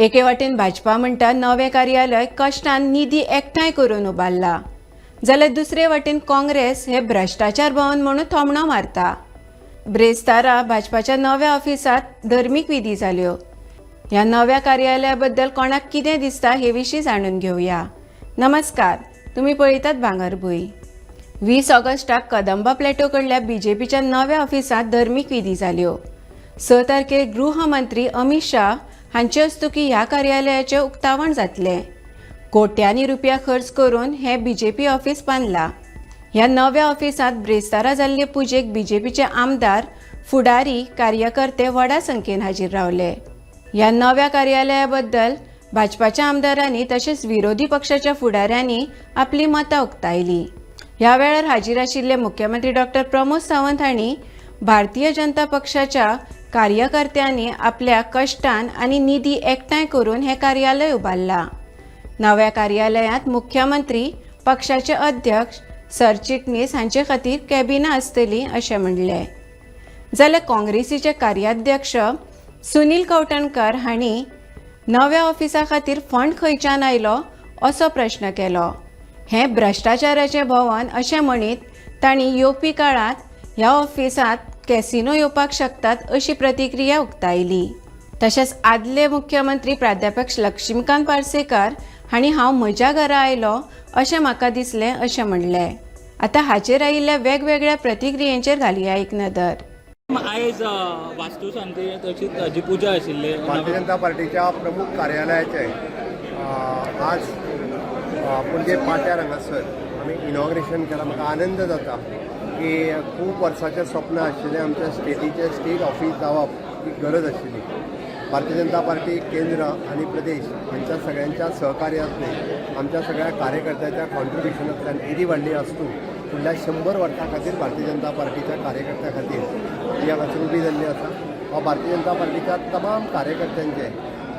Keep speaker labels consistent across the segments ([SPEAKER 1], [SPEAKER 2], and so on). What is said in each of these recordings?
[SPEAKER 1] एके वाटेन भाजपा म्हणटा नवे कार्यालय कश्टान निधी एकठांय करून उबारला, जाल्यार दुसरे वाटेन काँग्रेस हे भ्रष्टाचार भवन म्हणून थोमणो मारता. ब्रेस्तारा भाजपाच्या नव्या ऑफिसात धर्मीक विधी जाल्यो. ह्या नव्या कार्यालया बद्दल कोणाक कितें दिसता हे विशीं जाणून घेवया. नमस्कार, तुम्ही पळयतात भांगरभूंय. 20 ऑगस्टाक कदंबा प्लॅटो कडल्या बीजेपीच्या नव्या ऑफिसात धर्मीक विधी जाल्यो. 6 तारखेर गृहमंत्री अमित शाह हांचे हस्तुकी ह्या कार्यालयाचे उक्तावण जातले. कोट्यांनी रुपया खर्च करून हे बीजेपी ऑफिस बांदला. ह्या नव्या ऑफिसात ब्रेस्तारा जाल्ले पुजेक बीजेपीचे आमदार, फुडारी, कार्यकर्ते व्हडा संख्येन हाजीर रावले. ह्या नव्या कार्यालया बद्दल भाजपाच्या आमदारांनी तशेंच विरोधी पक्षाच्या फुडाऱ्यांनी आपली मतां उक्तायली. ह्या वेळार हाजीर आशिल्ले मुख्यमंत्री डॉक्टर प्रमोद सावंत हांणी भारतीय जनता पक्षाच्या कार्यकर्त्यांनी आपल्या कश्टान आनी निधी एकठांय करून हे कार्यालय उबारला. नव्या कार्यालयांत मुख्यमंत्री, पक्षाचे अध्यक्ष, सरचिटणीस हांचे खातीर कॅबिना आसतली अशें म्हणलें. जाल्यार काँग्रेसीचे कार्याध्यक्ष सुनील कवठणकर हांणी नव्या ऑफिसा खातीर फंड खंयच्यान आयलो असो प्रश्न केलो. हें भ्रष्टाचाराचें भवन अशें म्हणीत तांणी येवपी काळात ह्या ऑफिसांत कॅसिनो येवपाक शकतात अशी प्रतिक्रिया उक्तायली. तशेंच आदले मुख्यमंत्री प्राध्यापक लक्ष्मीकांत पार्सेकार हांणी हांव म्हज्या घरा आयलो अशें म्हाका दिसलें अशें म्हणलें. आतां हाचेर आयिल्ल्या वेगवेगळ्या प्रतिक्रियांचेर घालया एक नदर.
[SPEAKER 2] आयज वास्तुशांती तशीच जी पुजा आशिल्ली
[SPEAKER 3] भारतीय जनता पार्टीच्या प्रमुख कार्यालयाचे आज पणजे पाट्यार हांगासर आमी इनॉग्रेशन केलां. म्हाका आनंद जाता की खूब वर्साचें स्वप्न आशिल्लें आमच्या स्टेटीचें स्टेट ऑफिस जावप ही गरज आशिल्ली. भारतीय जनता पार्टी केंद्र आणि प्रदेश हांच्या सगळ्यांच्या सहकार्यातले आमच्या सगळ्या कार्यकर्त्याच्या कॉन्ट्रिब्युशनांतल्यान एदी वाडली आसतू फुडल्या 100 वर्सां खातीर भारतीय जनता पार्टीच्या कार्यकर्त्यां खातीर ही हांगासर उबी जाल्ली आसा. वा भारतीय जनता पार्टीच्या तमाम कार्यकर्त्यांचे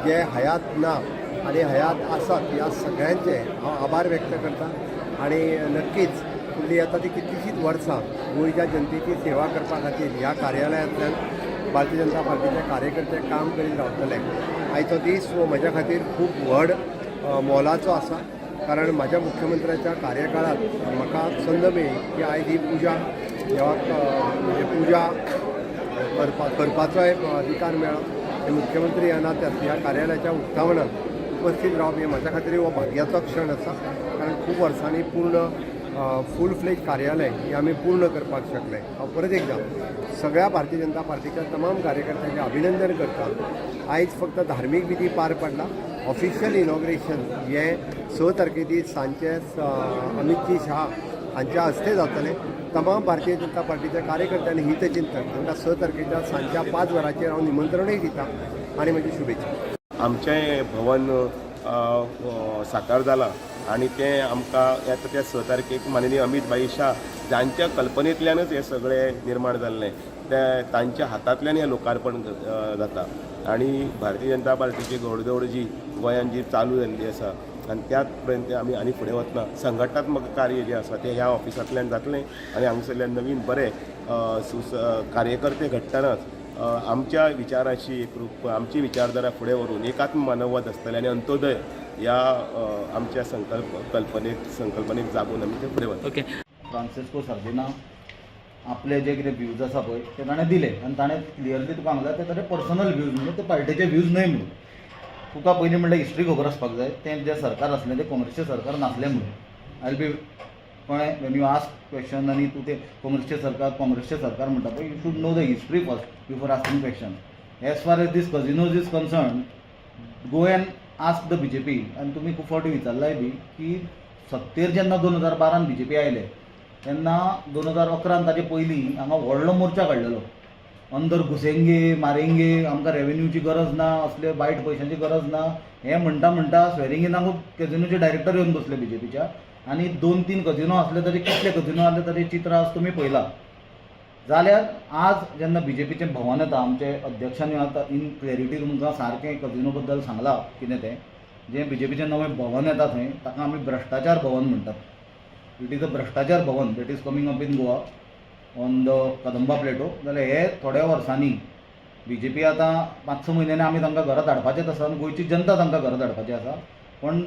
[SPEAKER 3] जे हयात ना आनी हयात आसात ह्या सगळ्यांचे हांव आभार व्यक्त करता. आणि नक्कीच फुडलीं येता ती कितलींशींच वर्सां गोंयच्या जनतेची सेवा करपा खातीर ह्या कार्यालयांतल्यान भारतीय जनता पार्टीचे कार्यकर्ते काम करीत रावतले. आयचो दीस हो म्हज्या खातीर खूब व्हड मोलाचो आसा, कारण म्हाज्या मुख्यमंत्र्याच्या कार्यकाळात म्हाका संद मेळ्ळी की आयज ही पुजा म्हणजे पुजा करपाचो एक अधिकार मेळ्ळो. मुख्यमंत्री ह्या नात्यान ह्या कार्यालयाच्या उक्तावणाक उपस्थित रावप हे म्हाज्या खातीर हो भाग्याचो क्षण आसा, कारण खूब वर्सांनी पूर्ण फूल फ्लेज कार्यालय हे आमी पूर्ण करपाक शकले. हांव परत एकदा सगळ्या भारतीय जनता पार्टीच्या तमाम कार्यकर्त्यांचे अभिनंदन करता. आयज फक्त धार्मीक विधी पार पडला. ऑफिशियल इनॉग्रेशन हे 6 तारखे दीस सांजचे अमितजी शाह हांच्या हस्ते जातले. तमाम भारतीय जनता पार्टीच्या कार्यकर्त्यांनी हितचिंतक तांकां 6 तारखेच्या सांजच्या 5 वरांचेर हांव निमंत्रणय दिता आनी म्हजी शुभेच्छा.
[SPEAKER 4] आमचें भवन साकार जालां आनी तें आमकां येता त्या 6 तारखेक माननीय अमित भाई शाह जांच्या कल्पनेंतल्यानच हें सगळें निर्माण जाल्लें, तें तांच्या हातांतल्यान हें लोकार्पण जाता. आनी भारतीय जनता पार्टीची घोडदौड जी गोंयांत जी चालू जाल्ली आसा आनी त्याच पर्यंत आमी आनी फुडें वतना संघटनात्मक कार्य जें आसा तें ह्या ऑफिसांतल्यान जातलें आनी हांगसरल्यान नवीन बरे कार्यकर्ते घडटनाच आमच्या विचाराची एक रूप आमची विचारधारा फुडें व्हरून एकात्म मानववाद आसतलें आनी अंत्योदय ह्या आमच्या संकल्पनेक जागून आमी ते फुडें वता.
[SPEAKER 2] ओके.
[SPEAKER 5] फ्रांसिस्को सार्दिना आपले जे कितें व्ह्यूज आसा पळय ते ताणें दिले आनी ताणें क्लियरली तुका हांगा ते ताणें पर्सनल व्ह्यूज म्हणजे ते पार्टीचे व्ह्यूज न्हय म्हणून. तुका पयलीं म्हणल्यार हिस्ट्री खबर आसपाक जाय. तें जें सरकार आसलें तें काँग्रेसचें सरकार नासलें म्हणून. आय बी कळ्ळें वेन यू आस्क क्वेश्चन आनी तूं तें काँग्रेसचें सरकार म्हणटा पळय, you should know the history first before asking question. As far as this casinos is concern, go and ask the BJP. आनी तुमी खूब फावटी विचारलाय बी की सत्तेर जेन्ना 2012 बीजेपी आयले तेन्ना 2011 ताचे पयलीं हांगा व्हडलो मोर्चा काडलेलो. अंदर घुसेंगे मारेंगे, आमकां रेव्हेन्यूची गरज ना, असले वायट पयशांची गरज ना, हें म्हणटा स्वेरिंगेनाकूच कॅजिनोचे डायरेक्टर येवन बसले बीजेपीच्या. आनी 2-3 कजिनो आसले ताचे कितले कजिनो आसले ताचे चित्र आज तुमी पळयलां. जाल्यार आज जेन्ना बीजेपीचें भवन येता, आमचे अध्यक्षांनी आतां इन क्लॅरिटी तुमकां सारकें कजिनो बद्दल सांगलां कितें तें, जें बीजेपीचें नवें भवन येता थंय ताका आमी भ्रश्टाचार भवन म्हणटात. It is a bhrashtachar bhavan that is coming up in Goa on the Kadamba plateau. जाल्यार हे थोड्या वर्सांनी BJP आतां 5-6 म्हयन्यांनी आमी तांकां घरा धाडपाचेच आसा आनी गोंयची जनता तांकां घरा धाडपाची आसा. पण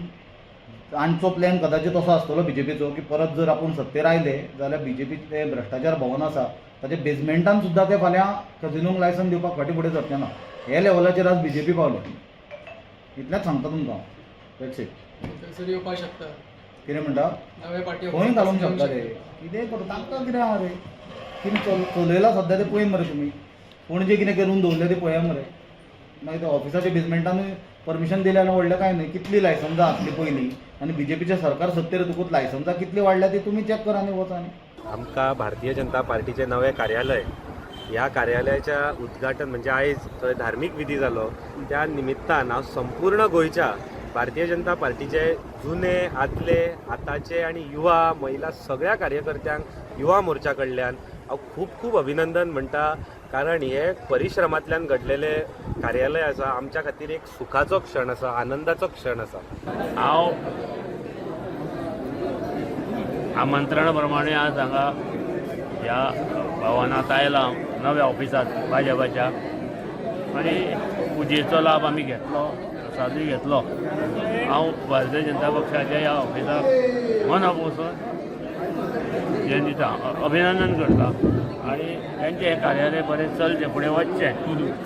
[SPEAKER 5] आमचो प्लॅन कदाचित असो आसतलो BJPचो की परत जर आपूण सत्तेर आयले जाल्यार BJP ते भ्रश्टाचार भवन आसा ताचे बेजमेंटान सुद्दां ते फाल्यां कजिनोक लायसन दिवपाक फाटीं फुडें सरचे ना. हे लेवलाचेर आज BJP पावले. इतलेंच सांगता तुमकां हांव. That's it.
[SPEAKER 6] थंयसर येवपाक शकता
[SPEAKER 5] कितें म्हणटा
[SPEAKER 6] नवे पार्टी
[SPEAKER 5] खंय घालूंक शकता ते कितें करता तांकां कितें आहा रे कितें चलयलां सद्या तें पळय मरे तुमी पणजे कितें करून दवरलें तें पळया मरे. मागीर ते ऑफिसाच्या बेजमेंटानूय परमिशन दिलें जाल्यार व्हडलें कांय न्हय. कितलीं लायसन्सां आसलीं पयलीं आनी BJPचें सरकार सत्तेर येतकूच लायसन्सां कितलीं वाडल्या ती तुमी चॅक करा आनी वचा न्ही.
[SPEAKER 7] आमकां भारतीय जनता पार्टीचें नवें कार्यालय ह्या कार्यालयाच्या उद्घाटन म्हणजे आयज थंय धार्मीक विधी जालो त्या निमित्तान हांव संपूर्ण गोंयच्या भारतीय जनता पार्टीचे जुने आदले आतांचे आनी युवा महिला सगळ्या कार्यकर्त्यांक युवा मोर्चा कडल्यान हांव खूब खूब अभिनंदन म्हणटा. कारण हे परिश्रमांतल्यान घडलेले कार्यालय आसा आमच्या खातीर एक सुखाचो क्षण आसा आनंदाचो क्षण आसा.
[SPEAKER 8] हांव आमंत्रणा प्रमाणे आज हांगा ह्या भवनांत आयलां नव्या ऑफिसांत भाजपाच्या आनी पुजेचो लाभ आमी घेतलो प्रसादूय घेतलो. हांव भारतीय जनता पक्षाच्या ह्या ऑफिसाक मनापासून हें दिता अभिनंदन करता आनी तेंचें हें कार्यालय बरें चलचें फुडें वचचें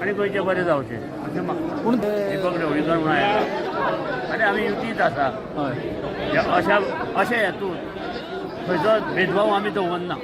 [SPEAKER 8] आनी गोंयचें बरें जावचें अशें पूण दीपक ढवळीकर म्हणून आयला आनी आमी युतीत आसा. अशें हेतून खंयचो भेदभाव आमी दवरना.